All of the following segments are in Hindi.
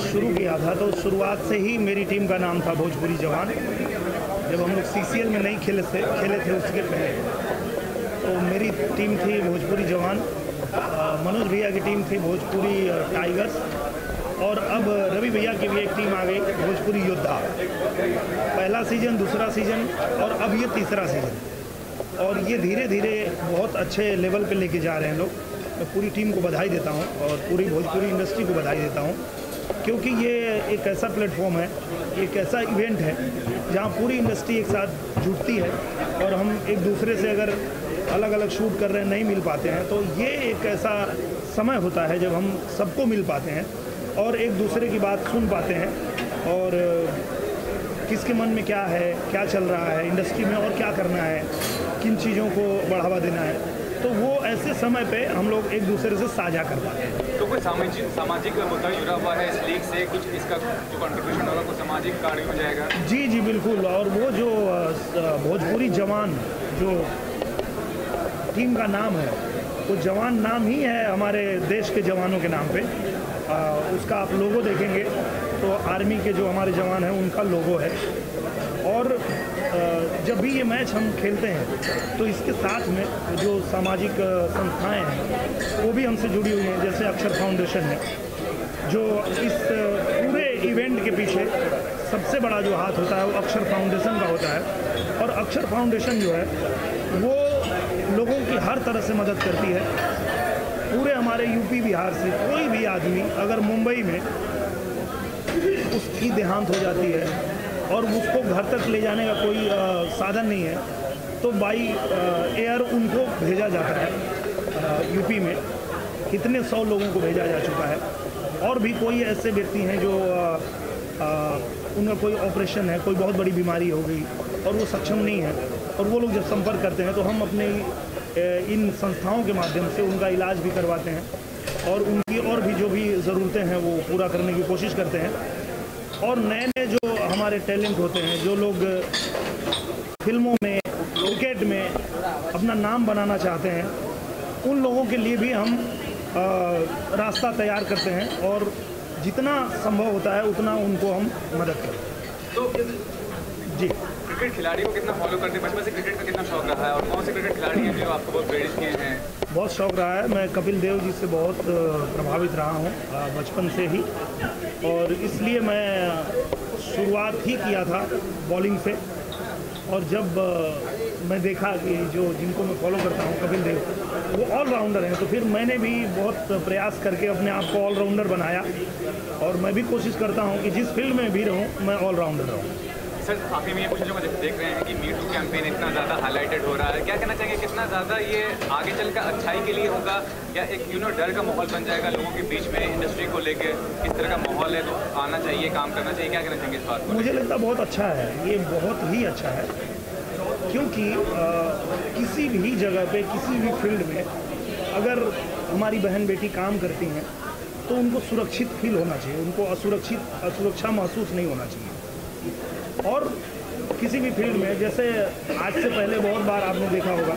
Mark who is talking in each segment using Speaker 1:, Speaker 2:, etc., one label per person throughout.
Speaker 1: शुरू किया था तो शुरुआत से ही मेरी टीम का नाम था भोजपुरी जवान। जब हम लोग सीसीएल में नहीं खेले थे उसके पहले तो मेरी टीम थी भोजपुरी जवान, मनोज भैया की टीम थी भोजपुरी टाइगर्स, और अब रवि भैया की भी एक टीम आ गई भोजपुरी योद्धा। पहला सीज़न, दूसरा सीज़न और अब ये तीसरा सीज़न, और ये धीरे धीरे बहुत अच्छे लेवल पे लेके जा रहे हैं लोग। मैं पूरी टीम को बधाई देता हूँ और पूरी भोजपुरी इंडस्ट्री को बधाई देता हूँ, क्योंकि ये एक ऐसा प्लेटफॉर्म है, एक ऐसा इवेंट है जहाँ पूरी इंडस्ट्री एक साथ जुटती है और हम एक दूसरे से अगर अलग अलग शूट कर रहे हैं नहीं मिल पाते हैं तो ये एक ऐसा समय होता है जब हम सबको मिल पाते हैं और एक दूसरे की बात सुन पाते हैं और किसके मन में क्या है, क्या चल रहा है इंडस्ट्री में और क्या करना है, किन चीज़ों को बढ़ावा देना है, तो वो ऐसे समय पे हम लोग एक दूसरे से साझा कर पाते हैं।
Speaker 2: तो कोई सामाजिक मुद्दा जुड़ा हुआ है इस लीग से, कुछ इसका जो कंट्रीब्यूशन होगा कुछ सामाजिक कार्य हो जाएगा?
Speaker 1: जी जी बिल्कुल, और वो जो भोजपुरी जवान जो टीम का नाम है वो जवान नाम ही है हमारे देश के जवानों के नाम पे। उसका आप लोगो देखेंगे तो आर्मी के जो हमारे जवान हैं उनका लोगो है, और जब भी ये मैच हम खेलते हैं तो इसके साथ में जो सामाजिक संस्थाएं हैं वो भी हमसे जुड़ी हुई हैं, जैसे अक्षर फाउंडेशन है जो इस पूरे इवेंट के पीछे सबसे बड़ा जो हाथ होता है वो अक्षर फाउंडेशन का होता है। और अक्षर फाउंडेशन जो है वो लोगों की हर तरह से मदद करती है। पूरे हमारे यूपी बिहार से कोई भी आदमी अगर मुंबई में उसकी देहांत हो जाती है और उसको घर तक ले जाने का कोई साधन नहीं है तो बाई एयर उनको भेजा जाता है। यूपी में कितने 100 लोगों को भेजा जा चुका है, और भी कोई ऐसे व्यक्ति हैं जो उनका कोई ऑपरेशन है, कोई बहुत बड़ी बीमारी हो गई और वो सक्षम नहीं है, और वो लोग जब संपर्क करते हैं तो हम अपने इन संस्थाओं के माध्यम से उनका इलाज भी करवाते हैं और उनकी और भी जो भी ज़रूरतें हैं वो पूरा करने की कोशिश करते हैं। और नए नए जो हमारे टैलेंट होते हैं, जो लोग फिल्मों में, क्रिकेट में अपना नाम बनाना चाहते हैं, उन लोगों के लिए भी हम रास्ता तैयार करते हैं और जितना संभव होता है उतना उनको हम मदद करते हैं।
Speaker 2: तो
Speaker 1: जी,
Speaker 2: क्रिकेट खिलाड़ी को कितना फॉलो करते हैं? बचपन से क्रिकेट का कितना शौक रहा है और कौन से क्रिकेट खिलाड़ी हैं जो आपको बहुत प्रेरित किए हैं?
Speaker 1: बहुत शौक रहा है। मैं कपिल देव जी से बहुत प्रभावित रहा हूँ बचपन से ही, और इसलिए मैं शुरुआत ही किया था बॉलिंग से। और जब मैं देखा कि जो जिनको मैं फॉलो करता हूँ कपिल देव वो ऑलराउंडर हैं, तो फिर मैंने भी बहुत प्रयास करके अपने आप को ऑलराउंडर बनाया, और मैं भी कोशिश करता हूँ कि जिस फील्ड में भी रहूँ मैं ऑलराउंडर रहूँ।
Speaker 2: सर, आखिर में ये कुछ लोग देख रहे हैं कि मी टू कैंपेन इतना ज़्यादा हाईलाइटेड हो रहा है, क्या कहना चाहेंगे कितना ज़्यादा ये आगे चलकर अच्छाई के लिए होगा, या एक डर का माहौल बन जाएगा लोगों के बीच में? इंडस्ट्री को लेकर किस तरह का माहौल है, तो आना चाहिए, काम करना चाहिए, क्या कहना चाहेंगे इस बात को?
Speaker 1: मुझे लगता है बहुत अच्छा है, ये बहुत ही अच्छा है, क्योंकि किसी भी जगह पे, किसी भी फील्ड में अगर हमारी बहन बेटी काम करती हैं तो उनको सुरक्षित फील होना चाहिए, उनको असुरक्षा महसूस नहीं होना चाहिए। और किसी भी फील्ड में, जैसे आज से पहले बहुत बार आपने देखा होगा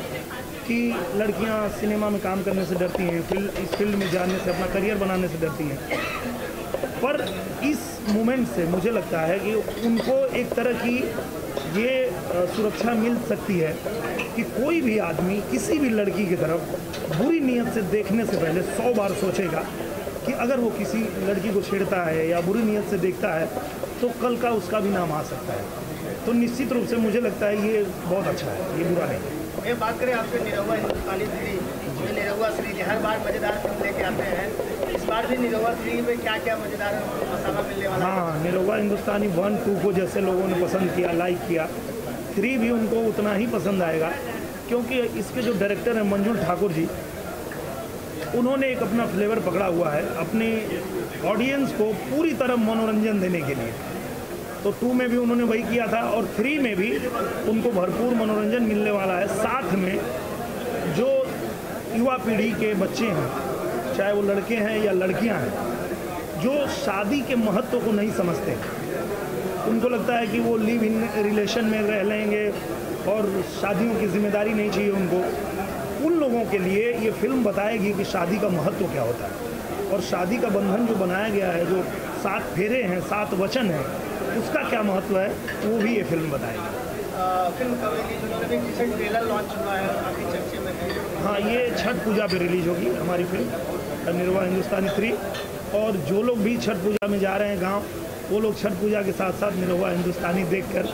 Speaker 1: कि लड़कियां सिनेमा में काम करने से डरती हैं, इस फील्ड में जाने से, अपना करियर बनाने से डरती हैं, पर इस मोमेंट से मुझे लगता है कि उनको एक तरह की ये सुरक्षा मिल सकती है कि कोई भी आदमी किसी भी लड़की की तरफ बुरी नीयत से देखने से पहले 100 बार सोचेगा कि अगर वो किसी लड़की को छेड़ता है या बुरी नीयत से देखता है तो कल का उसका भी नाम आ सकता है। तो निश्चित रूप से मुझे लगता है ये बहुत अच्छा है, ये बुरा नहीं।
Speaker 3: ये बात करें आपसे निरहुआ हिंदुस्तानी सीरीज, जो निरहुआ सीरीज हर बार मज़ेदार फिल्म लेके आते हैं, इस बार भी निरहुआ सीरीज में क्या क्या मज़ेदार मसाला मिलने वाला है?
Speaker 1: हाँ, निरहुआ हिंदुस्तानी 1, 2 को जैसे लोगों ने पसंद किया, लाइक किया, 3 भी उनको उतना ही पसंद आएगा, क्योंकि इसके जो डायरेक्टर हैं मंजुल ठाकुर जी, उन्होंने एक अपना फ्लेवर पकड़ा हुआ है अपनी ऑडियंस को पूरी तरह मनोरंजन देने के लिए। तो 2 में भी उन्होंने वही किया था और 3 में भी उनको भरपूर मनोरंजन मिलने वाला है। साथ में जो युवा पीढ़ी के बच्चे हैं, चाहे वो लड़के हैं या लड़कियां हैं, जो शादी के महत्व को नहीं समझते, उनको लगता है कि वो लिव इन रिलेशन में रह लेंगे और शादियों की जिम्मेदारी नहीं चाहिए उनको, उन लोगों के लिए ये फिल्म बताएगी कि शादी का महत्व क्या होता है। और शादी का बंधन जो बनाया गया है, जो 7 फेरे हैं, 7 वचन हैं, उसका क्या महत्व है वो भी ये फिल्म बताएगी।
Speaker 3: फिल्म कब रिलीज होगी? अभी रिसेंट ट्रेलर लॉन्च हुआ है, काफ़ी चर्चे में है।
Speaker 1: हाँ, ये छठ पूजा पे रिलीज होगी हमारी फिल्म निरहुआ हिंदुस्तानी 3। और जो लोग भी छठ पूजा में जा रहे हैं गांव, वो लोग छठ पूजा के साथ साथ निरहुआ हिंदुस्तानी देखकर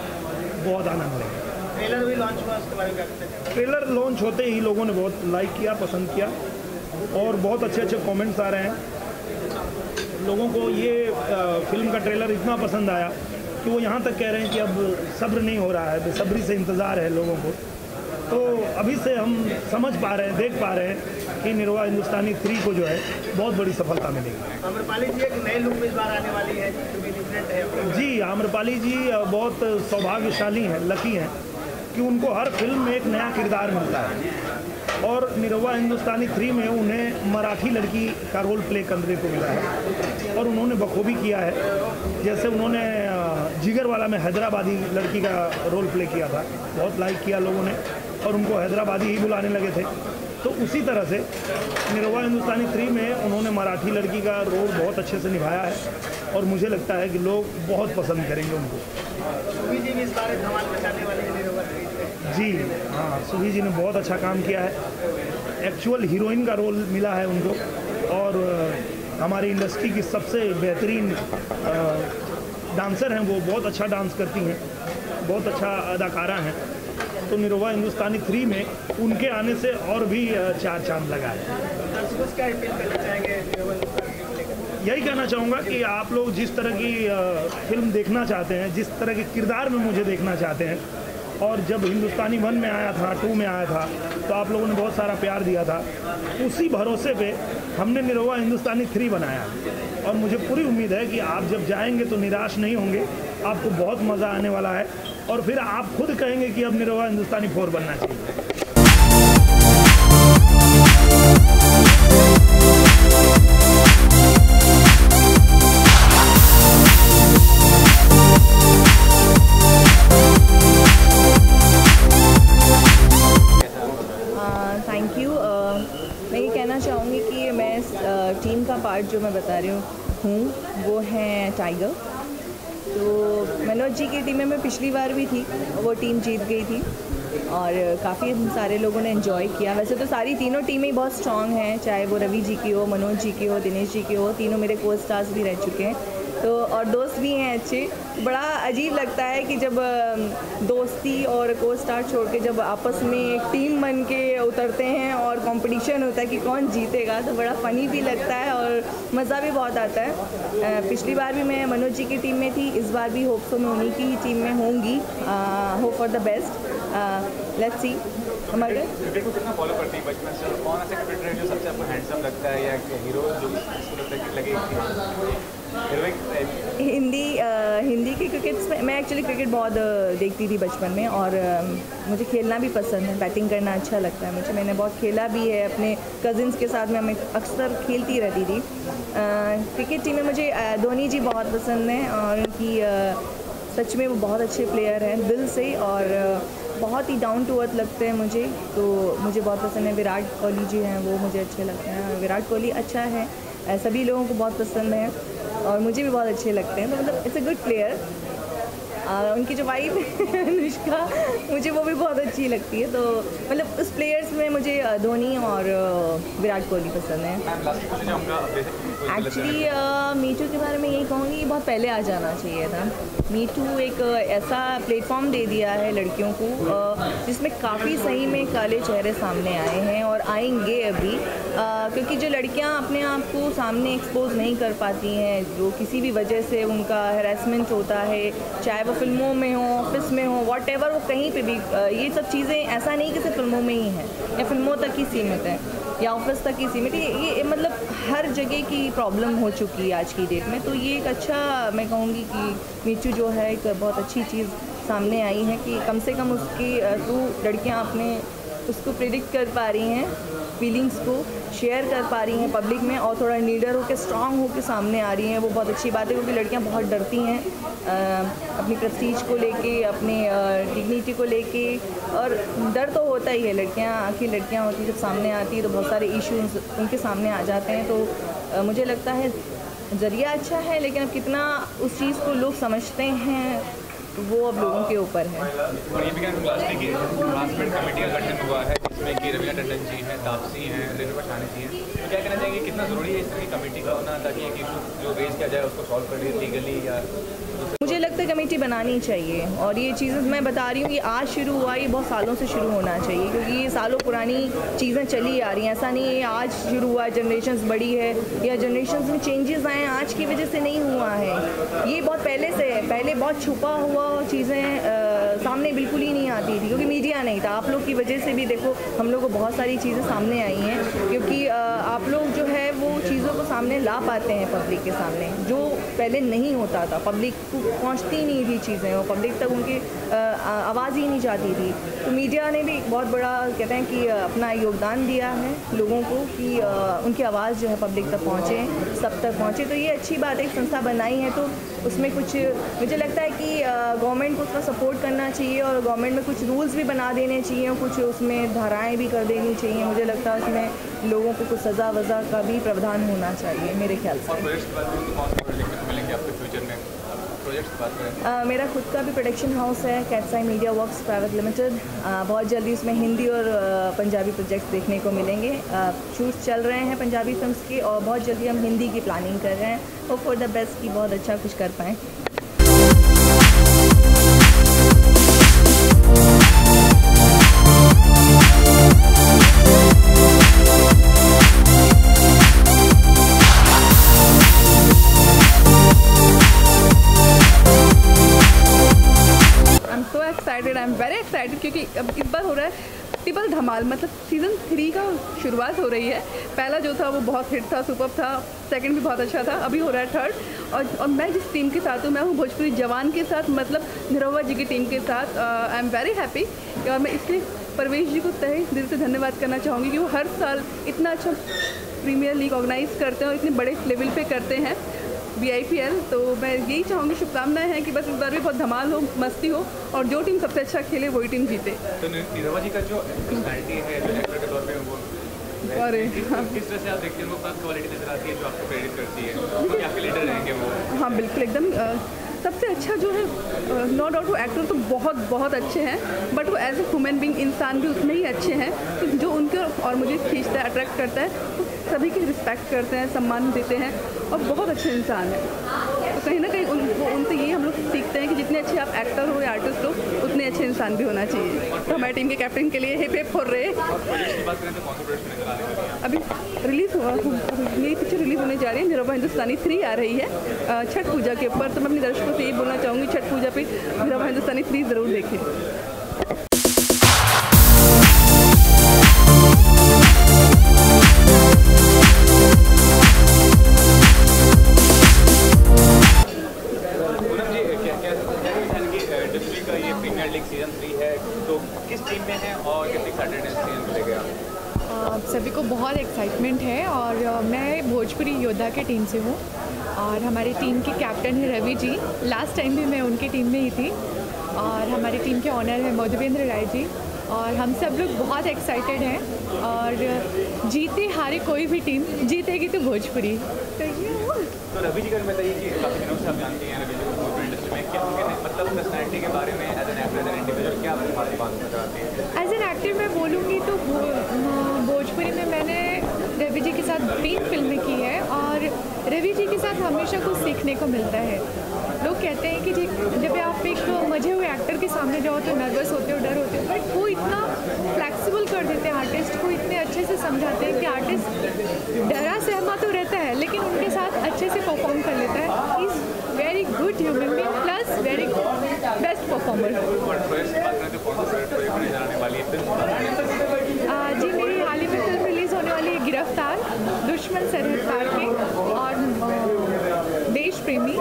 Speaker 1: बहुत आनंद लेंगे।
Speaker 3: ट्रेलर भी लॉन्च हुआ, उसके बारे में क्या कहते हैं?
Speaker 1: ट्रेलर लॉन्च होते ही लोगों ने बहुत लाइक किया, पसंद किया और बहुत अच्छे अच्छे कमेंट्स आ रहे हैं। लोगों को ये फिल्म का ट्रेलर इतना पसंद आया कि वो यहाँ तक कह रहे हैं कि अब सब्र नहीं हो रहा है, बेसब्री से इंतज़ार है लोगों को। तो अभी से हम समझ पा रहे हैं, देख पा रहे हैं कि निरहुआ हिंदुस्तानी 3 को जो है बहुत बड़ी सफलता मिलेगी।
Speaker 3: आम्रपाली जी एक नए लुक में इस बार आने वाली है, जो भी डिफरेंट है।
Speaker 1: जी, आम्रपाली जी बहुत सौभाग्यशाली हैं, लकी हैं कि उनको हर फिल्म में एक नया किरदार मिलता है। और निरहुआ हिंदुस्तानी 3 में उन्हें मराठी लड़की का रोल प्ले करने को मिला है और उन्होंने बखूबी किया है। जैसे उन्होंने जिगरवाला में हैदराबादी लड़की का रोल प्ले किया था, बहुत लाइक किया लोगों ने और उनको हैदराबादी ही बुलाने लगे थे। तो उसी तरह से निरहुआ हिंदुस्तानी 3 में उन्होंने मराठी लड़की का रोल बहुत अच्छे से निभाया है और मुझे लगता है कि लोग बहुत पसंद करेंगे उनको।
Speaker 3: सुभी जी भी इस बार धमाल मचाने वाले हैं निरहुआ 3 में।
Speaker 1: जी हाँ, सुभी जी ने बहुत अच्छा काम किया है। एक्चुअल हीरोइन का रोल मिला है उनको और हमारी इंडस्ट्री की सबसे बेहतरीन डांसर हैं, वो बहुत अच्छा डांस करती हैं, बहुत अच्छा अदाकारा हैं। तो निरहुआ हिंदुस्तानी 3 में उनके आने से और भी 4 चांद लगा है।
Speaker 3: दर्शकों से क्या अपील करना चाहेंगे निरहुआ हिंदुस्तानी 3 को लेकर?
Speaker 1: यही कहना चाहूँगा कि आप लोग जिस तरह की फिल्म देखना चाहते हैं, जिस तरह के किरदार में मुझे देखना चाहते हैं, और जब हिंदुस्तानी 1 में आया था, 2 में आया था, तो आप लोगों ने बहुत सारा प्यार दिया था। उसी भरोसे पे हमने निरहुआ हिंदुस्तानी 3 बनाया और मुझे पूरी उम्मीद है कि आप जब जाएंगे तो निराश नहीं होंगे, आपको बहुत मज़ा आने वाला है और फिर आप खुद कहेंगे कि अब निरहुआ हिंदुस्तानी 4 बनना चाहिए।
Speaker 4: Thank you. मैं ये कहना चाहूँगी कि मैं टीम का पार्ट जो मैं बता रही हूँ वो है टाइगर। तो मनोज जी की टीम में मैं पिछली बार भी थी, वो टीम जीत गई थी और काफ़ी सारे लोगों ने एंजॉय किया। वैसे तो सारी तीनों टीमें ही बहुत स्ट्रॉन्ग हैं, चाहे वो रवि जी की हो, मनोज जी की हो, दिनेश जी की हो, तीनों मेरे को स्टार्स भी रह चुके हैं तो और दोस्त भी हैं अच्छे। बड़ा अजीब लगता है कि जब दोस्ती और को स्टार छोड़ के जब आपस में एक टीम बन के उतरते हैं और कंपटीशन होता है कि कौन जीतेगा, तो बड़ा फ़नी भी लगता है और मज़ा भी बहुत आता है। पिछली बार भी मैं मनोज जी की टीम में थी, इस बार भी होप सो मैं उन्हीं की ही टीम में होंगी। Hope for the best, let's see. हमारे
Speaker 2: को कितना फॉलो करती है बचपन से? कौन ऐसा क्रिकेटर है जो सबसे आपको हैंडसम लगता है या हीरो जो इसको लगता है कि लगे
Speaker 4: हिंदी के क्रिकेट्स में मैं एक्चुअली क्रिकेट बहुत देखती थी बचपन में और मुझे खेलना भी पसंद है, बैटिंग करना अच्छा लगता है मुझे। मैंने बहुत खेला भी है, अपने कज़िन्स के साथ में मैं अक्सर खेलती रहती थी। क्रिकेट टीम में मुझे धोनी जी बहुत पसंद हैं और उनकी सच में वो बहुत अच्छे प्लेयर हैं दिल से और बहुत ही डाउन टू अर्थ लगते हैं मुझे, तो मुझे बहुत पसंद है। विराट कोहली जी हैं, वो मुझे अच्छे लगते हैं। विराट कोहली अच्छा है, सभी लोगों को बहुत पसंद है और मुझे भी बहुत अच्छे लगते हैं, तो मतलब इट्स अ गुड प्लेयर। उनकी जो वाइफ है अनुष्का, मुझे वो भी बहुत अच्छी लगती है। तो मतलब उस प्लेयर्स में मुझे धोनी और विराट कोहली पसंद है। एक्चुअली मी टू के बारे में यही कहूँगी, बहुत पहले आ जाना चाहिए था। मी टू एक ऐसा प्लेटफॉर्म दे दिया है लड़कियों को जिसमें काफ़ी सही में काले चेहरे सामने आए हैं और आएंगे अभी, क्योंकि जो लड़कियां अपने आप को सामने एक्सपोज नहीं कर पाती हैं, जो किसी भी वजह से उनका हैरेसमेंट होता है, चाहे वो फिल्मों में हो, ऑफिस में हो, व्हाटएवर, वो कहीं पे भी, ये सब चीज़ें ऐसा नहीं कि सिर्फ फिल्मों में ही हैं या फिल्मों तक ही सीमित है या ऑफिस तक ही सीमित है, ये मतलब हर जगह की प्रॉब्लम हो चुकी है आज की डेट में। तो ये एक अच्छा, मैं कहूँगी कि मी टू जो है एक बहुत अच्छी चीज़ सामने आई है कि कम से कम उसकी थ्रू लड़कियाँ अपने उसको प्रेडिक्ट कर पा रही हैं, फीलिंग्स को शेयर कर पा रही हैं पब्लिक में और थोड़ा लीडर होकर स्ट्रांग होकर सामने आ रही हैं। वो बहुत अच्छी बात है क्योंकि लड़कियां बहुत डरती हैं अपनी प्रेस्टीज को लेके, अपने डिग्निटी को लेके, और डर तो होता ही है। लड़कियां आखिर लड़कियां होती जब सामने आती है तो बहुत सारे इश्यूज उनके सामने आ जाते हैं। तो मुझे लगता है ज़रिया अच्छा है, लेकिन अब कितना उस चीज़ को लोग समझते हैं वो अब लोगों के ऊपर है।
Speaker 2: और ये भी लास्टली की क्लासमेट कमेटी का गठन हुआ है जिसमें कि रवीना टंडन जी हैं, तापसी हैं, रेणुका शानी जी हैं, तो क्या कहना चाहिए कितना ज़रूरी है इस तरह की कमेटी का होना ताकि एक इशू जो रेज किया जाए उसको सॉल्व कर लिए लीगली या
Speaker 4: मुझे लगता है कमेटी बनानी चाहिए। और ये चीज़ें मैं बता रही हूँ कि आज शुरू हुआ, ये बहुत सालों से शुरू होना चाहिए, क्योंकि ये सालों पुरानी चीज़ें चली आ रही हैं। ऐसा नहीं है आज शुरू हुआ, जनरेशन्स बड़ी है या जनरेशन्स में चेंजेस आए आज की वजह से नहीं हुआ है, ये बहुत पहले से है। पहले बहुत छुपा हुआ चीज़ें सामने बिल्कुल ही नहीं आती थी, क्योंकि मीडिया नहीं था। आप लोग की वजह से भी देखो हम लोग को बहुत सारी चीज़ें सामने आई हैं, क्योंकि आप लोग जो है वो चीज़ों को सामने ला पाते हैं पब्लिक के सामने, जो पहले नहीं होता था। पब्लिक को पहुंचती नहीं थी चीज़ें और पब्लिक तक उनकी आवाज़ ही नहीं जाती थी। तो मीडिया ने भी बहुत बड़ा कहते हैं कि अपना योगदान दिया है लोगों को कि उनकी आवाज़ जो है पब्लिक तक पहुँचे, सब तक पहुँचे। तो ये अच्छी बात है, एक संस्था बनाई है तो उसमें कुछ मुझे लगता है कि गवर्नमेंट को उसका सपोर्ट करना चाहिए और गवर्नमेंट में कुछ रूल्स भी बना देने चाहिए और कुछ उसमें धाराएँ भी कर देनी चाहिए। मुझे लगता है उसमें लोगों को कुछ सज़ा वज़ा का भी प्रावधान होना चाहिए मेरे ख्याल से। मेरा खुद का भी प्रोडक्शन हाउस है, कैटसाई मीडिया वर्क्स प्राइवेट लिमिटेड। बहुत जल्दी उसमें हिंदी और पंजाबी प्रोजेक्ट्स देखने को मिलेंगे। शूट्स चल रहे हैं पंजाबी फिल्म्स के और बहुत जल्दी हम हिंदी की प्लानिंग कर रहे हैं। होप फॉर द बेस्ट कि बहुत अच्छा कुछ कर पाएँ।
Speaker 5: आई एम वेरी एक्साइटेड क्योंकि अब इस बार हो रहा है ट्रिपल धमाल, मतलब सीज़न 3 का शुरुआत हो रही है। पहला जो था वो बहुत हिट था, सुपर था, सेकंड भी बहुत अच्छा था, अभी हो रहा है थर्ड। और मैं जिस टीम के साथ हूँ, मैं हूँ भोजपुरी जवान के साथ, मतलब निरहुआ जी की टीम के साथ। आई एम वेरी हैप्पी और मैं इसलिए परवेश जी को तहे दिल से धन्यवाद करना चाहूँगी कि वो हर साल इतना अच्छा प्रीमियर लीग ऑर्गेनाइज़ करते हैं और इतने बड़े लेवल पे करते हैं BIPL। तो मैं यही चाहूँगी, शुभकामनाएं हैं कि बस इस बार भी बहुत धमाल हो, मस्ती हो और जो टीम सबसे अच्छा खेले वही टीम जीते।
Speaker 2: तो निरहुआ जी का जो पर्सनैलिटी है, जो एक्टर के तौर पे वो
Speaker 5: अरे
Speaker 2: किस तरह से आप देखते हैं, वो फर्स्ट क्वालिटी नजर आती है जो आपको प्रेरित करती है, तो आपके लीडर रहेंगे वो?
Speaker 5: हाँ बिल्कुल, एकदम सबसे अच्छा जो है, नो डाउट वो एक्टर तो बहुत बहुत अच्छे हैं, बट वो एज ए ह्यूमन बीइंग इंसान भी उतने ही अच्छे हैं। तो जो उनके और मुझे खींचता है, अट्रैक्ट करता है, वो सभी की रिस्पेक्ट करते हैं, सम्मान देते हैं और बहुत अच्छे इंसान हैं। तो कहीं ना कहीं उनसे ये हम लोग सीखते हैं कि जितने अच्छे आप एक्टर हो या आर्टिस्ट हो, उतने अच्छे इंसान भी होना चाहिए। तो हमारी टीम के कैप्टन के लिए हिप हिप हो रहे। अभी रिलीज़ हुआ, यही पिक्चर रिलीज़ होने जा रही है, निरहुआ हिंदुस्तानी 3 आ रही है छठ पूजा के ऊपर। तो मैं अपने दर्शकों से यही बोलना चाहूँगी, छठ पूजा पे निरहुआ हिंदुस्तानी 3 ज़रूर देखें।
Speaker 2: सीजन 3 है, तो किस टीम में है और कितनी एक्साइटेड सीजन को लेकर आप?
Speaker 6: सभी को बहुत एक्साइटमेंट है और मैं भोजपुरी योद्धा के टीम से हूँ और हमारी टीम के कैप्टन है रवि जी। लास्ट टाइम भी मैं उनकी टीम में ही थी और हमारी टीम के ऑनर है मधुपेंद्र राय जी और हम सब लोग बहुत एक्साइटेड हैं और जीते हारे कोई भी टीम, जीतेगी तो भोजपुरी।
Speaker 2: तो रवि जी का बताइए कि काफ़ी दिनों से आप जानती हैं रवि जी को भोजपुरी इंडस्ट्री में, क्या उनके मतलब पर्सनैलिटी के बारे में as an actor, as an individual क्या आपकी बात नजर आती है?
Speaker 6: एज एन एक्टर मैं बोलूँगी तो भोजपुरी में मैंने रवि जी के साथ 3 फिल्में की है और रवि जी के साथ हमेशा कुछ सीखने को मिलता है। लोग कहते हैं कि जब आप एक मजे हुए एक्टर के सामने जाओ तो नर्वस होते हो, डर होते हो, बट वो इतना फ्लेक्सिबल कर देते हैं, आर्टिस्ट को इतने अच्छे से समझाते हैं कि आर्टिस्ट डरा सहमा तो रहता है लेकिन उनके साथ अच्छे से परफॉर्म कर लेता है। He is very good human being plus very best performer. जी मेरी हाल ही में फिल्म रिलीज़ होने वाली है गिरफ्तार, दुश्मन सरहद पार के और देश प्रेमी।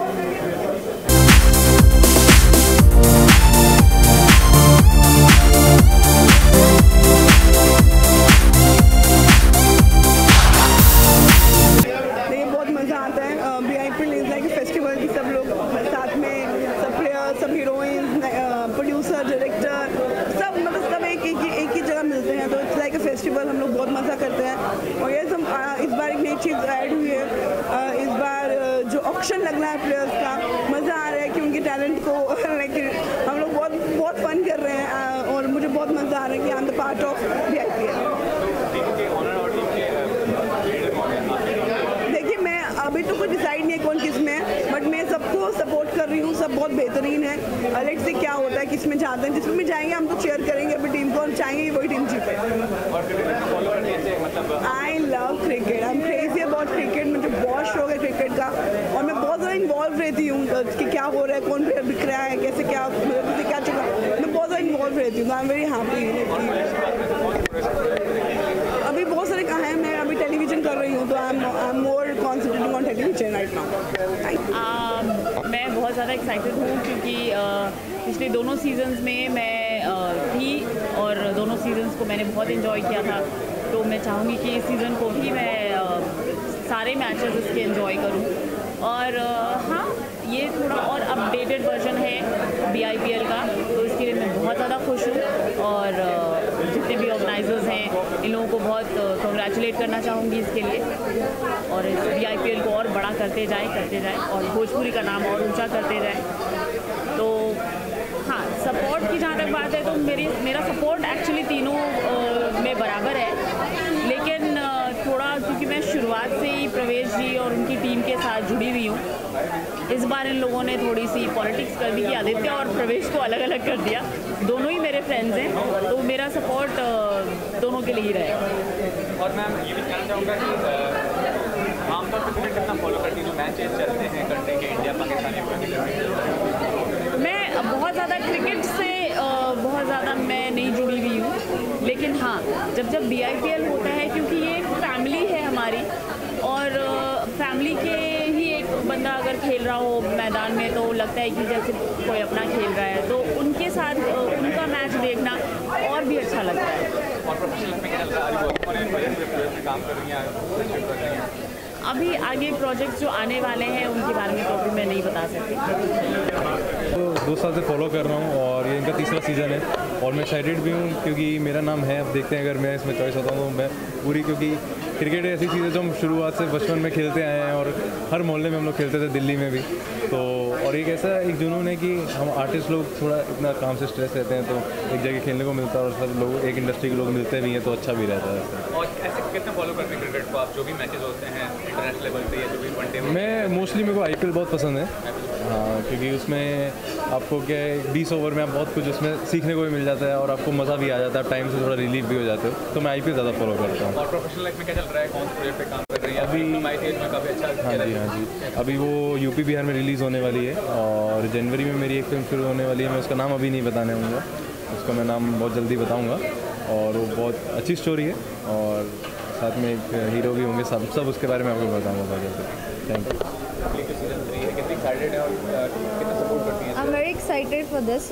Speaker 5: बहुत मज़ा आता है। BIPL इज़ लाइक फेस्टिवल की सब लोग साथ में, सब प्लेयर्स, सब हीरोइंस, प्रोड्यूसर, डायरेक्टर
Speaker 7: पैशन लगना है प्लेयर्स का, मज़ा आ रहा है कि उनके टैलेंट को हम लोग बहुत फन कर रहे हैं और मुझे बहुत मज़ा आ रहा है कि I am the part of VIPL। देखिए मैं अभी तो कुछ डिसाइड नहीं है कौन किस में है, बट मैं सबको सपोर्ट कर रही हूँ, सब बहुत बेहतरीन है। लेट्स से क्या होता है, किस में जाते हैं, जिसमें भी जाएंगे हम तो चेयर करेंगे अपनी टीम को और चाहेंगे कि वही टीम जीते। I love cricket, I am crazy about cricket, मुझे बहुत शौक है क्रिकेट का और मैं बहुत ज़्यादा इन्वॉल्व रहती हूँ कि क्या हो रहा है, कौन प्लेयर बिक रहा है, कैसे क्या चल रहा है, मैं बहुत ज़्यादा इन्वॉल्व रहती हूँ। आई एम वेरी हैप्पी। अभी बहुत सारे कहा है, मैं अभी टेलीविज़न कर रही हूँ तो I am more concentrating on television right now.
Speaker 4: मैं बहुत ज़्यादा एक्साइटेड हूँ क्योंकि पिछले दोनों सीजन्स में मैं थी और दोनों सीजन्स को मैंने बहुत एंजॉय किया था, तो मैं चाहूँगी कि इस सीज़न को भी मैं सारे मैचेस इसके एंजॉय करूँ। और हाँ, ये थोड़ा और अपडेटेड वर्जन है VIPL का, तो इसके लिए मैं बहुत ज़्यादा खुश हूँ और जितने भी ऑर्गेनाइजर्स हैं इन लोगों को बहुत कंग्रेचुलेट करना चाहूँगी इसके लिए, और इस VIPL को और बड़ा करते जाए और भोजपुरी का नाम और ऊंचा करते जाए। तो हाँ, सपोर्ट की जहाँ तक बात है तो मेरा सपोर्ट एक्चुअली तीनों में बराबर है, लेकिन थोड़ा क्योंकि मैं शुरुआत से ही प्रवेश जी और उनकी टीम के साथ जुड़ी हुई हूँ, इस बार इन लोगों ने थोड़ी सी पॉलिटिक्स कर दी कि आदित्य और प्रवेश को अलग अलग कर दिया। दोनों ही मेरे फ्रेंड्स हैं, तो मेरा सपोर्ट दोनों के लिए ही रहेगा।
Speaker 2: और मैम ये भी कहना चाहूँगा कि आमतौर पर क्रिकेट कितना फॉलो करती है, जो मैचेस चलते हैं कंट्री के, इंडिया पाकिस्तान?
Speaker 4: मैं बहुत ज़्यादा क्रिकेट से बहुत ज़्यादा मैं नहीं जुड़ी हुई हूँ, लेकिन हाँ, जब VIPL होता है, क्योंकि ये एक फैमिली है हमारी और फैमिली के ही एक बंदा अगर खेल रहा हो मैदान में तो लगता है कि जैसे कोई अपना खेल रहा है, तो उनके साथ उनका मैच देखना और भी अच्छा लगता है।
Speaker 2: और प्रोफेशनल में क्या चल रहा है, काम कर रही हैं?
Speaker 4: अभी आगे प्रोजेक्ट्स जो आने वाले हैं उनके बारे में तो अभी मैं नहीं बता सकती।
Speaker 8: तो 2 साल से फॉलो कर रहा हूँ और ये इनका तीसरा सीज़न है और मैं एक्साइटेड भी हूँ क्योंकि मेरा नाम है। अब देखते हैं अगर मैं इसमें चॉइस होता हूँ तो मैं पूरी, क्योंकि क्रिकेट ऐसी चीज़ है जो हम शुरुआत से बचपन में खेलते आए हैं और हर मोहल्ले में हम लोग खेलते थे, दिल्ली में भी। तो और एक ऐसा एक जुनून है कि हम आर्टिस्ट लोग थोड़ा इतना काम से स्ट्रेस रहते हैं तो एक जगह खेलने को मिलता है और सब लोग एक इंडस्ट्री के लोग मिलते भी हैं तो अच्छा भी रहता है।
Speaker 2: और ऐसे कितना फॉलो करते हैं क्रिकेट को आप, जो भी मैचेस होते हैं इंटरनेशनल लेवल पे या जो भी वनडे?
Speaker 8: मैं मोस्टली, मेरे को IPL बहुत पसंद है। हाँ, क्योंकि उसमें आपको क्या है 20 ओवर में आप बहुत कुछ उसमें सीखने को भी मिल जाता है और आपको मज़ा भी आ जाता है, टाइम से थोड़ा रिलीफ भी हो जाते हो, तो मैं IPL ज़्यादा फॉलो करता हूँ।
Speaker 2: और प्रोफेशनल लाइफ में क्या चल रहा है, कौन से प्रोजेक्ट पे काम कर रही है अभी? में काफ़ी अच्छा।
Speaker 8: हाँ जी, अभी वो UP बिहार में रिलीज़ होने वाली है और जनवरी में मेरी एक फिल्म शुरू होने वाली है। मैं उसका नाम अभी नहीं बताने दूँगा, उसका मैं नाम बहुत जल्दी बताऊँगा और वो बहुत अच्छी स्टोरी है और साथ में एक हीरो भी होंगे, सब उसके बारे में आपको बताऊँगा बहुत जल्दी। Thank you.
Speaker 4: I am very excited for this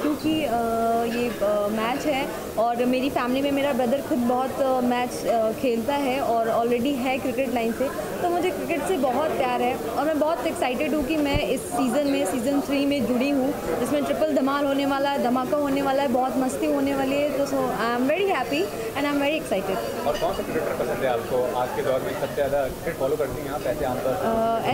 Speaker 4: क्योंकि ये मैच है और मेरी फैमिली में मेरा ब्रदर खुद बहुत मैच खेलता है और ऑलरेडी है क्रिकेट लाइन से, तो मुझे क्रिकेट से बहुत प्यार है और मैं बहुत एक्साइटेड हूँ कि मैं इस सीज़न 3 में जुड़ी हूँ, जिसमें ट्रिपल धमाल होने वाला है, धमाका होने वाला है, बहुत मस्ती होने वाली है। तो so I am very happy and I am very excited.
Speaker 2: और कौन सा क्रिकेटर पसंद है आपको आज के दौर में, सबसे ज़्यादा क्रिकेट फॉलो करती हैं आप ऐसे आमतौर?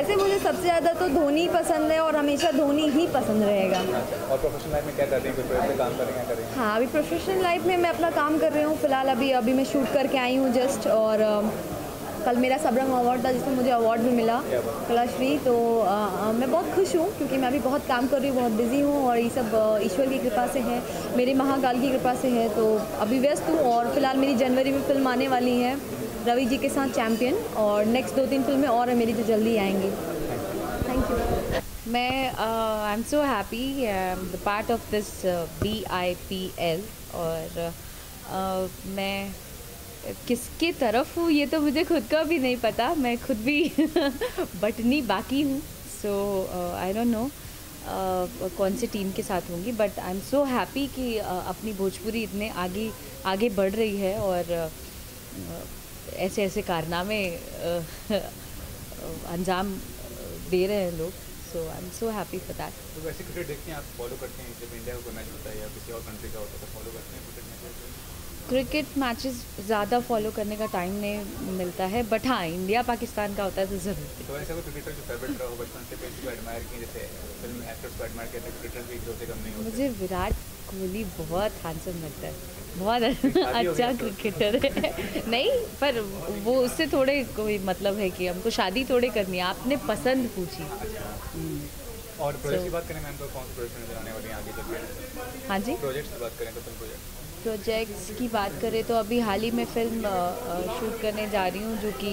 Speaker 4: ऐसे मुझे सबसे ज़्यादा तो धोनी पसंद है और हमेशा धोनी ही पसंद रहेगा।
Speaker 2: और प्रोफेशनल लाइफ में क्या कर रही हैं, कोई काम कर रही हैं?
Speaker 4: हाँ, अभी प्रोफेशनल लाइफ में मैं अपना काम कर रही हूँ फिलहाल। अभी मैं शूट करके आई हूँ जस्ट, और कल मेरा सबरंग अवार्ड था जिसमें मुझे अवार्ड भी मिला, कलाश्री। तो मैं बहुत खुश हूँ क्योंकि मैं अभी बहुत काम कर रही हूँ, बहुत बिजी हूँ और ये सब ईश्वर की कृपा से है, मेरे महाकाल की कृपा से है। तो अभी व्यस्त हूँ और फिलहाल मेरी जनवरी में फिल्म आने वाली है रवि जी के साथ, चैम्पियन, और नेक्स्ट 2-3 फिल्में और है मेरी जो जल्दी आएंगी। Thank you.
Speaker 9: मैं I am so happy the part of this VIPL और मैं किसकी तरफ हूँ ये तो मुझे खुद का भी नहीं पता, मैं खुद भी बटनी बाकी हूँ। सो आई डोंट नो कौन सी टीम के साथ होंगी, but I am so happy कि अपनी भोजपुरी इतने आगे बढ़ रही है और ऐसे कारनामे अंजाम दे रहे हैं लोग। So I am so happy for that.
Speaker 2: तो वैसे क्रिकेट देखते हैं आप, फॉलो करते हैं जब इंडिया का कोई मैच होता है या किसी और कंट्री का होता है तो फॉलो करते हैं क्रिकेट मैच?
Speaker 9: क्रिकेट मैचेस ज़्यादा फॉलो करने का टाइम नहीं मिलता है, बट हाँ इंडिया पाकिस्तान का होता है तो ज़रूर।
Speaker 2: तो ऐसा कोई क्रिकेटर जो फेवरेट रहा हो बचपन से, किसी को एडमायर किए, जैसे फिल्म एक्टर्स को एडमायर करते हैं, क्रिकेटर भी एक दो से कम नहीं होते?
Speaker 9: मुझे विराट कोहली बहुत हैंडसम लगता है, बहुत अच्छा क्रिकेटर है। नहीं, पर वो उससे थोड़े कोई मतलब है कि हमको शादी थोड़े करनी है, आपने पसंद पूछी।
Speaker 2: और प्रोजेक्ट की बात करें मैम, तो कौन से प्रोजेक्ट नजर आने वाले हैं आगे चल के?
Speaker 9: हाँ जी,
Speaker 2: प्रोजेक्ट्स की बात करें तो फिल्म
Speaker 9: प्रोजेक्ट्स की बात करें तो अभी हाल ही में फिल्म शूट करने जा रही हूँ जो कि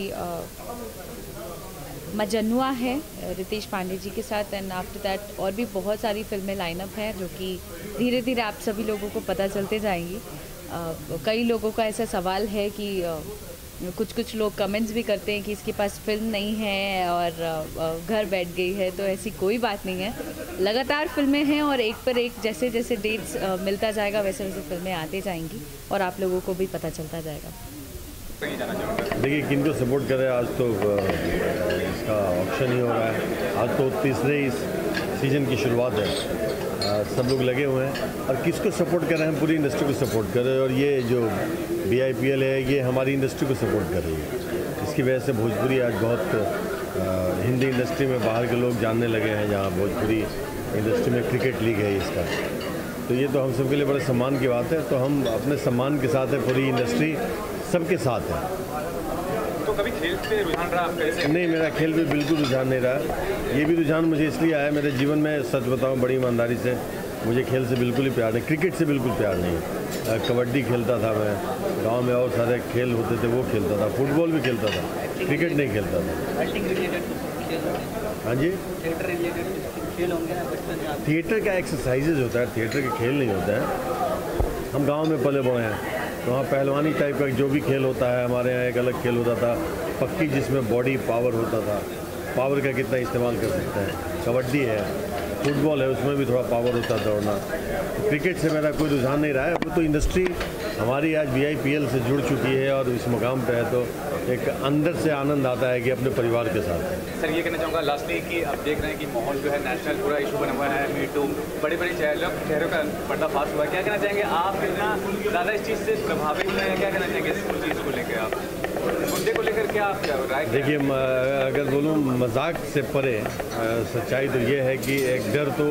Speaker 9: मजनुआ है रितेश पांडे जी के साथ, एंड आफ्टर दैट और भी बहुत सारी फिल्में लाइनअप हैं जो कि धीरे धीरे आप सभी लोगों को पता चलते जाएंगी। कई लोगों का ऐसा सवाल है कि कुछ लोग कमेंट्स भी करते हैं कि इसके पास फिल्म नहीं है और घर बैठ गई है, तो ऐसी कोई बात नहीं है। लगातार फिल्में हैं और एक पर एक जैसे जैसे डेट्स मिलता जाएगा वैसे वैसे फिल्में आती जाएंगी और आप लोगों को भी पता चलता जाएगा।
Speaker 10: देखिए किनको सपोर्ट करें, आज तो इसका ऑप्शन ही हो रहा है। आज तो तीसरे इस सीज़न की शुरुआत है, सब लोग लगे हुए हैं और किसको सपोर्ट कर रहे हैं, पूरी इंडस्ट्री को सपोर्ट कर रहे हैं। और ये जो BIPL है ये हमारी इंडस्ट्री को सपोर्ट कर रही है। इसकी वजह से भोजपुरी आज बहुत हिंदी इंडस्ट्री में बाहर के लोग जानने लगे हैं, जहाँ भोजपुरी इंडस्ट्री में क्रिकेट लीग है इसका। तो ये तो हम सबके लिए बड़े सम्मान की बात है। तो हम अपने सम्मान के साथ है, पूरी इंडस्ट्री सबके साथ है।
Speaker 2: तो कभी खेल पे रुझान रहा आपका? ऐसे
Speaker 10: नहीं, मेरा खेल पे बिल्कुल रुझान नहीं रहा। ये भी रुझान मुझे इसलिए आया, मेरे जीवन में सच बताऊं बड़ी ईमानदारी से, मुझे खेल से बिल्कुल ही प्यार नहीं, क्रिकेट से बिल्कुल प्यार नहीं। कबड्डी खेलता था मैं, गांव में और सारे खेल होते थे वो खेलता था, फुटबॉल भी खेलता था, क्रिकेट नहीं खेलता था। हाँ जी, थिएटर का एक्सरसाइजेज होता है, थिएटर के खेल नहीं होता है। हम गाँव में पले बड़े हैं तो वहाँ पहलवानी टाइप का जो भी खेल होता है, हमारे यहाँ एक अलग खेल होता था पक्की, जिसमें बॉडी पावर होता था। पावर का कितना इस्तेमाल कर सकते हैं। कबड्डी है, फुटबॉल है, उसमें भी थोड़ा पावर होता है दौड़ना। तो क्रिकेट से मेरा कोई रुझान नहीं रहा है। वो तो इंडस्ट्री हमारी आज BIPL से जुड़ चुकी है और इस मुकाम पर है, तो एक अंदर से आनंद आता है कि अपने परिवार के साथ।
Speaker 2: सर ये कहना चाहूँगा लास्टली कि आप देख रहे हैं कि माहौल जो है नेशनल पूरा इशू बना हुआ है, मी टू, बड़े बड़े चेहरों का पर्दाफाश हुआ है। क्या कहना चाहेंगे आप, कितना ज़्यादा इस चीज़ से प्रभावित हैं, क्या कहना चाहेंगे इस चीज़ को लेकर, आप मुद्दे को लेकर क्या आप राय?
Speaker 10: देखिए, अगर बोलूँ मजाक से परे सच्चाई तो ये है कि एक डर तो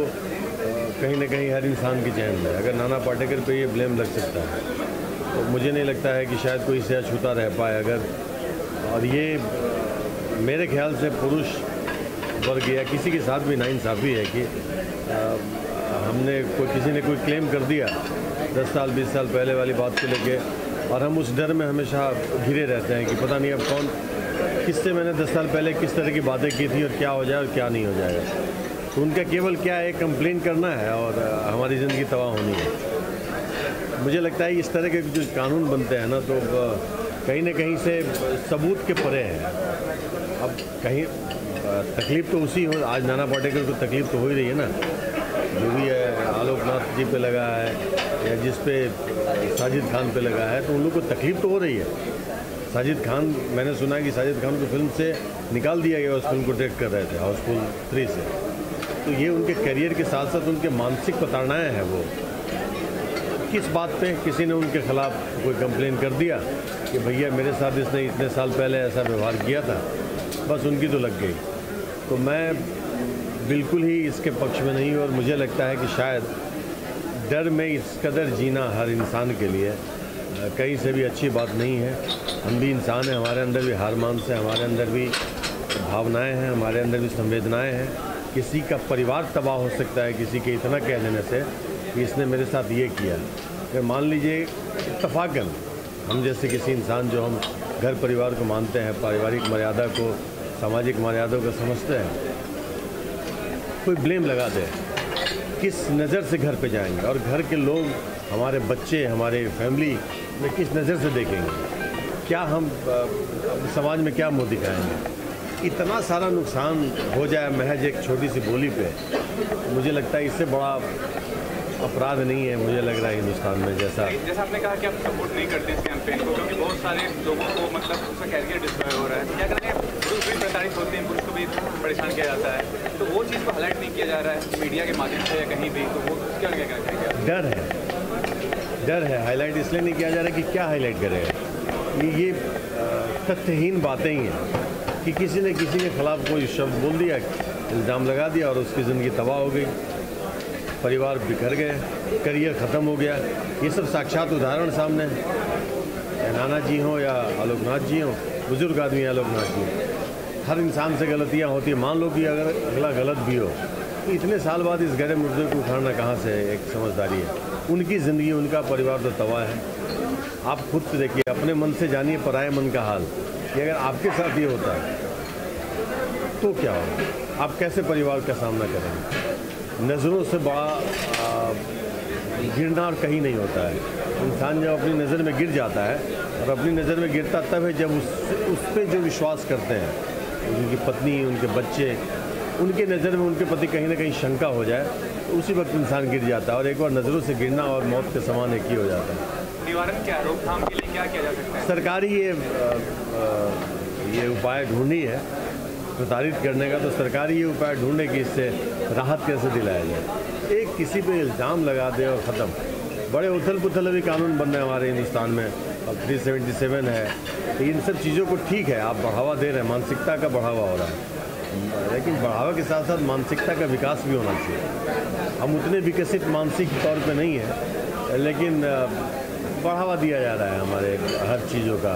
Speaker 10: कहीं ना कहीं हर इंसान की चैन में। अगर नाना पाटेकर पे ये ब्लेम लग सकता है तो मुझे नहीं लगता है कि शायद कोई इससे अछूता रह पाए। अगर और ये मेरे ख्याल से पुरुष वर्ग या किसी के साथ भी नाइंसाफ़ी है कि किसी ने कोई क्लेम कर दिया 10 साल 20 साल पहले वाली बात को लेके, और हम उस डर में हमेशा घिरे रहते हैं कि पता नहीं अब कौन किससे मैंने 10 साल पहले किस तरह की बातें की थी और क्या हो जाए और क्या नहीं हो जाएगा। तो उनका केवल क्या है, कंप्लेन करना है और हमारी ज़िंदगी तबाह होनी है। मुझे लगता है इस तरह के जो कानून बनते हैं ना, तो कहीं ना कहीं से सबूत के परे हैं। अब कहीं तकलीफ़ तो उसी हो, आज नाना पाटेकर को तकलीफ़ तो हो ही रही है ना, जो भी है आलोकनाथ जी पे लगा है या जिस पे साजिद खान पे लगा है, तो उन लोगों को तकलीफ़ तो हो रही है। साजिद खान, मैंने सुना है कि साजिद खान को फिल्म से निकाल दिया गया, उस फिल्म को डायरेक्ट कर रहे थे हाउसफुल 3 से। तो ये उनके करियर के साथ साथ उनके मानसिक प्रताड़नाएँ हैं। वो किस बात पे किसी ने उनके ख़िलाफ़ कोई कंप्लेन कर दिया कि भैया मेरे साथ इसने इतने साल पहले ऐसा व्यवहार किया था, बस उनकी तो लग गई। तो मैं बिल्कुल ही इसके पक्ष में नहीं हूँ और मुझे लगता है कि शायद डर में इस कदर जीना हर इंसान के लिए कहीं से भी अच्छी बात नहीं है। हम भी इंसान हैं, हमारे अंदर भी हार मानस है, हमारे अंदर भी भावनाएं हैं, हमारे अंदर भी संवेदनाएं हैं। किसी का परिवार तबाह हो सकता है किसी के इतना कह देने से कि इसने मेरे साथ ये किया। फिर मान लीजिए इत्तफाकन हम जैसे किसी इंसान जो हम घर परिवार को मानते हैं, पारिवारिक मर्यादा को, सामाजिक मर्यादा को समझते हैं, कोई ब्लेम लगा दे, किस नज़र से घर पे जाएंगे और घर के लोग, हमारे बच्चे, हमारे फैमिली में किस नज़र से देखेंगे, क्या हम समाज में क्या मुँह दिखाएंगे। इतना सारा नुकसान हो जाए महज एक छोटी सी बोली पे, मुझे लगता है इससे बड़ा अपराध नहीं है मुझे लग रहा है हिंदुस्तान में। जैसा
Speaker 2: आपने कहा कि आप सपोर्ट नहीं करते इस कैंपेन को, क्योंकि बहुत सारे लोगों को मतलब उसका कैरियर डिस्ट्रॉय हो रहा है। क्या करेंगे, पुरुष भी प्रताड़ित होते हैं, पुरुष को भी परेशान किया जाता है, तो वो चीज़ को हाईलाइट नहीं किया जा रहा है मीडिया के माध्यम से या कहीं भी, तो वो क्या कहना चाहेंगे?
Speaker 10: डर है, डर है। हाईलाइट इसलिए नहीं किया जा रहा कि क्या हाईलाइट करेगा, ये तथ्यहीन बातें ही हैं कि किसी ने किसी के खिलाफ कोई शब्द बोल दिया, इल्ज़ाम लगा दिया और उसकी ज़िंदगी तबाह हो गई, परिवार बिखर गए, करियर ख़त्म हो गया। ये सब साक्षात उदाहरण सामने है। नाना जी हों या आलोकनाथ जी हों, बुजुर्ग आदमी आलोकनाथ जी, हर इंसान से गलतियाँ होती है। मान लो कि अगर अगला गलत भी हो तो इतने साल बाद इस गहरे मुर्दे को उठाना कहाँ से एक समझदारी है। उनकी ज़िंदगी, उनका परिवार तो तबाह है। आप खुद से देखिए, अपने मन से जानिए पराये मन का हाल कि अगर आपके साथ ये होता है तो क्या होगा, आप कैसे परिवार का सामना करेंगे। नज़रों से बड़ा गिरना और कहीं नहीं होता है। इंसान जब अपनी नज़र में गिर जाता है, और अपनी नज़र में गिरता तब है जब उस पर जो विश्वास करते हैं, उनकी पत्नी, उनके बच्चे, उनके नज़र में उनके प्रति कहीं ना कहीं शंका हो जाए तो उसी वक्त इंसान गिर जाता है। और एक बार नज़रों से गिरना और मौत के समान एक ही हो जाता है।
Speaker 2: निवारण क्या, रोकथाम के लिए क्या किया जा सकता है?
Speaker 10: सरकारी ये उपाय ढूंढी है प्रताड़ित करने का, तो सरकारी ये उपाय ढूंढे कि इससे राहत कैसे दिलाया जाए। एक किसी पे इल्ज़ाम लगा दे और ख़त्म। बड़े उथल पुथल अभी कानून बन रहे हैं हमारे हिंदुस्तान में, अब 377 है। तो इन सब चीज़ों को ठीक है, आप बढ़ावा दे रहे हैं, मानसिकता का बढ़ावा हो रहा है, लेकिन बढ़ावा के साथ साथ मानसिकता का विकास भी होना चाहिए। हम उतने विकसित मानसिक तौर पे नहीं हैं, लेकिन बढ़ावा दिया जा रहा है हमारे हर चीज़ों का,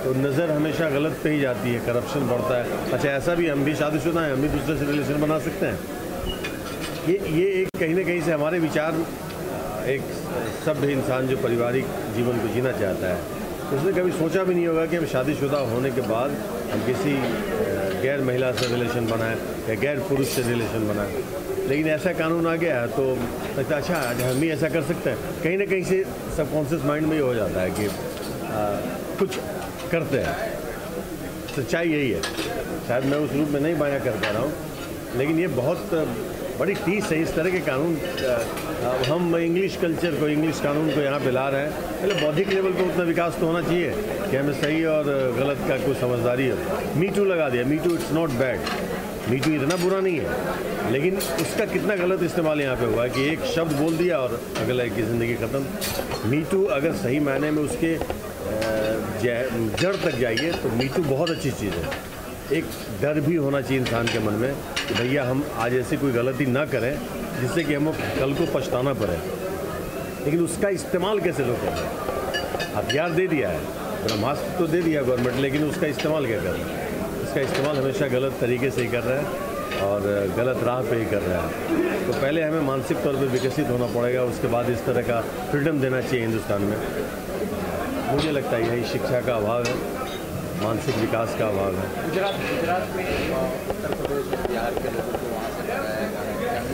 Speaker 10: तो नज़र हमेशा गलत पे ही जाती है, करप्शन बढ़ता है। अच्छा, ऐसा भी हम भी शादीशुदा हैं, हम भी दूसरे से रिलेशन बना सकते हैं। ये एक कहीं ना कहीं से हमारे विचार, एक सभ्य इंसान जो पारिवारिक जीवन को जीना चाहता है, उसने कभी सोचा भी नहीं होगा कि हम शादीशुदा होने के बाद हम किसी गैर महिला से रिलेशन बनाएं या गैर पुरुष से रिलेशन बनाएं। लेकिन ऐसा कानून आ गया है तो लगता है अच्छा हम भी ऐसा कर सकते हैं। कहीं ना कहीं से सबकॉन्शियस माइंड में ये हो जाता है कि कुछ करते हैं। सच्चाई यही है, शायद मैं उस रूप में नहीं बयां कर पा रहा हूँ, लेकिन ये बहुत बड़ी टीस है इस तरह के कानून। हम इंग्लिश कल्चर को, इंग्लिश कानून को यहाँ पे ला रहे हैं। पहले बौद्धिक लेवल पर उतना विकास तो होना चाहिए कि हमें सही और गलत का कोई समझदारी हो। मी टू लगा दिया, me too it's not bad, me too इतना बुरा नहीं है, लेकिन उसका कितना गलत इस्तेमाल यहाँ पे हुआ है कि एक शब्द बोल दिया और अगला की ज़िंदगी ख़त्म। मी टू अगर सही मायने में उसके जड़ तक जाइए तो मी टू बहुत अच्छी चीज़ है। एक डर भी होना चाहिए इंसान के मन में कि भैया हम आज ऐसी कोई गलती ना करें जिससे कि हमें कल को पछताना पड़े। लेकिन उसका इस्तेमाल कैसे लोग करें? हथियार दे दिया है, ब्रह्मास्त्र तो दे दिया गवर्नमेंट, लेकिन उसका इस्तेमाल क्या कर रहा है? इसका इस्तेमाल हमेशा गलत तरीके से ही कर रहा है और गलत राह पे ही कर रहा है। तो पहले हमें मानसिक तौर पे विकसित होना पड़ेगा, उसके बाद इस तरह का फ्रीडम देना चाहिए हिंदुस्तान में। मुझे लगता है यही शिक्षा का अभाव है, मानसिक विकास का अभाव है।
Speaker 11: गुजरात में उत्तर प्रदेश और बिहार के लोगों को वहाँ से लगाया जा रहा है।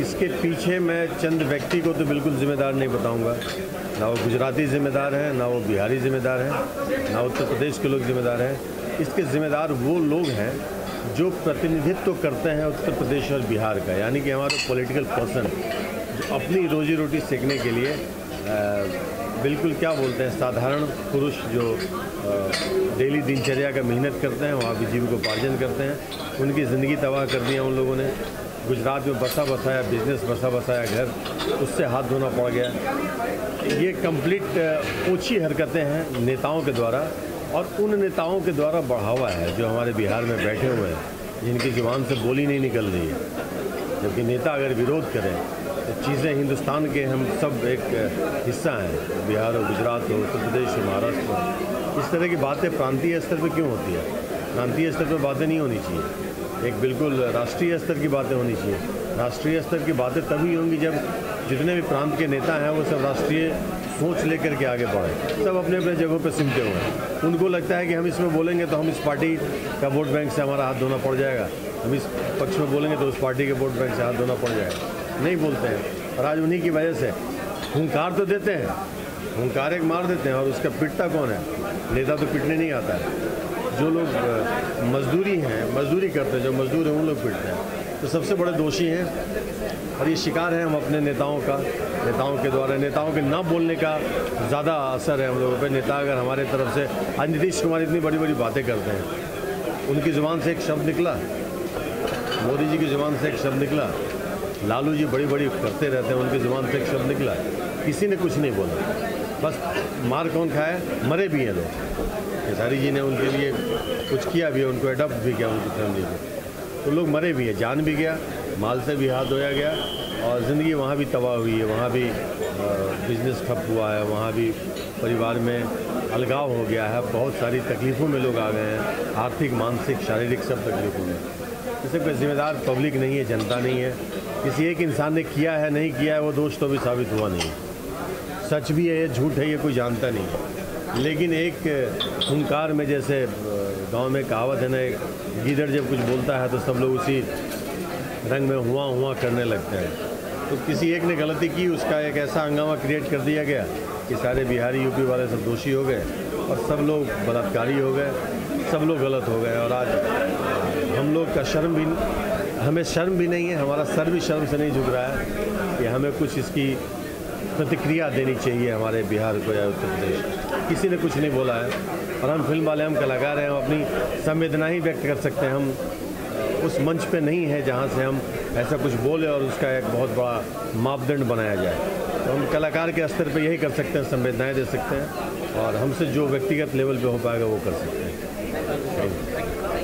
Speaker 10: इसके पीछे मैं चंद व्यक्ति को तो बिल्कुल जिम्मेदार नहीं बताऊंगा। ना वो गुजराती जिम्मेदार हैं, ना वो बिहारी जिम्मेदार हैं, ना उत्तर प्रदेश के लोग जिम्मेदार हैं। इसके जिम्मेदार वो लोग हैं जो प्रतिनिधित्व करते हैं उत्तर प्रदेश और बिहार का, यानी कि हमारे पॉलिटिकल पर्सन जो अपनी रोजी रोटी सेकने के लिए बिल्कुल क्या बोलते हैं, साधारण पुरुष जो डेली दिनचर्या का मेहनत करते हैं, वहाँ भी जीविकोपार्जन करते हैं, उनकी ज़िंदगी तबाह कर दिया उन लोगों ने। गुजरात में बसा बसाया बिजनेस, बसा बसाया घर, उससे हाथ धोना पड़ गया। ये कंप्लीट ओछी हरकतें हैं नेताओं के द्वारा, और उन नेताओं के द्वारा बढ़ावा है जो हमारे बिहार में बैठे हुए हैं, जिनकी जुबान से बोली नहीं निकल रही है। जबकि नेता अगर विरोध करें तो चीज़ें, हिंदुस्तान के हम सब एक हिस्सा हैं, बिहार हो, गुजरात हो, उत्तर प्रदेश हो, महाराष्ट्र हो। इस तरह की बातें प्रांतीय स्तर पर क्यों होती है? प्रांतीय स्तर पर बातें नहीं होनी चाहिए, एक बिल्कुल राष्ट्रीय स्तर की बातें होनी चाहिए। राष्ट्रीय स्तर की बातें तभी होंगी जब जितने भी प्रांत के नेता हैं वो सब राष्ट्रीय सोच लेकर के आगे बढ़े। सब अपने अपने जगहों पे सिमटे हुए हैं। उनको लगता है कि हम इसमें बोलेंगे तो हम इस पार्टी का वोट बैंक से हमारा हाथ धोना पड़ जाएगा, हम इस पक्ष में बोलेंगे तो उस पार्टी के वोट बैंक से हाथ धोना पड़ जाएगा। नहीं बोलते हैं, और आज उन्हीं की वजह से हुंकार तो देते हैं, हुंकार एक मार देते हैं, और उसका पिटता कौन है? नेता तो पिटने नहीं आता है। जो लोग मजदूरी हैं, मजदूरी करते हैं, जो मजदूर हैं, उन लोग पिटते हैं। तो सबसे बड़े दोषी हैं, और ये शिकार हैं हम अपने नेताओं का। नेताओं के द्वारा, नेताओं के ना बोलने का ज़्यादा असर है हम लोगों पे। नेता अगर हमारे तरफ से, आज नीतीश कुमार इतनी बड़ी बड़ी बातें करते हैं, उनकी ज़ुबान से एक शब्द निकला, मोदी जी की ज़ुबान से एक शब्द निकला लालू जी बड़ी बड़ी करते रहते हैं, उनकी ज़ुबान से एक शब्द निकला, किसी ने कुछ नहीं बोला। बस मार कौन खाए, मरे भी हैं लोग। खेसारी जी ने उनके लिए कुछ किया भी है, उनको अडॉप्ट भी किया उनकी फैमिली को, तो लोग मरे भी हैं, जान भी गया, माल से भी हाथ धोया गया, और ज़िंदगी वहाँ भी तबाह हुई है, वहाँ भी बिजनेस ठप हुआ है, वहाँ भी परिवार में अलगाव हो गया है, बहुत सारी तकलीफ़ों में लोग आ गए हैं, आर्थिक, मानसिक, शारीरिक सब तकलीफ़ों में। इससे कोई जिम्मेदार पब्लिक नहीं है, जनता नहीं है, किसी एक इंसान ने किया है नहीं किया है वो दोष तो भी साबित हुआ नहीं। सच भी है ये, झूठ है ये, कोई जानता नहीं है। लेकिन एक हुंकार में, जैसे गांव में कहावत है ना, एक गीदड़ जब कुछ बोलता है तो सब लोग उसी रंग में हुआ हुआ करने लगते हैं। तो किसी एक ने गलती की, उसका एक ऐसा हंगामा क्रिएट कर दिया गया कि सारे बिहारी यूपी वाले सब दोषी हो गए और सब लोग बलात्कारी हो गए, सब लोग गलत हो गए। और आज हम लोग का हमें शर्म भी नहीं है, हमारा सर भी शर्म से नहीं झुक रहा है कि हमें कुछ इसकी प्रतिक्रिया देनी चाहिए हमारे बिहार को या उत्तर प्रदेश। किसी ने कुछ नहीं बोला है, और हम फिल्म वाले, हम कलाकार हैं, हम अपनी संवेदना ही व्यक्त कर सकते हैं। हम उस मंच पे नहीं है जहाँ से हम ऐसा कुछ बोले और उसका एक बहुत बड़ा मापदंड बनाया जाए। तो हम कलाकार के स्तर पे यही कर सकते हैं, संवेदनाएं दे सकते हैं, और हमसे जो व्यक्तिगत लेवल पे हो पाएगा वो कर सकते हैं।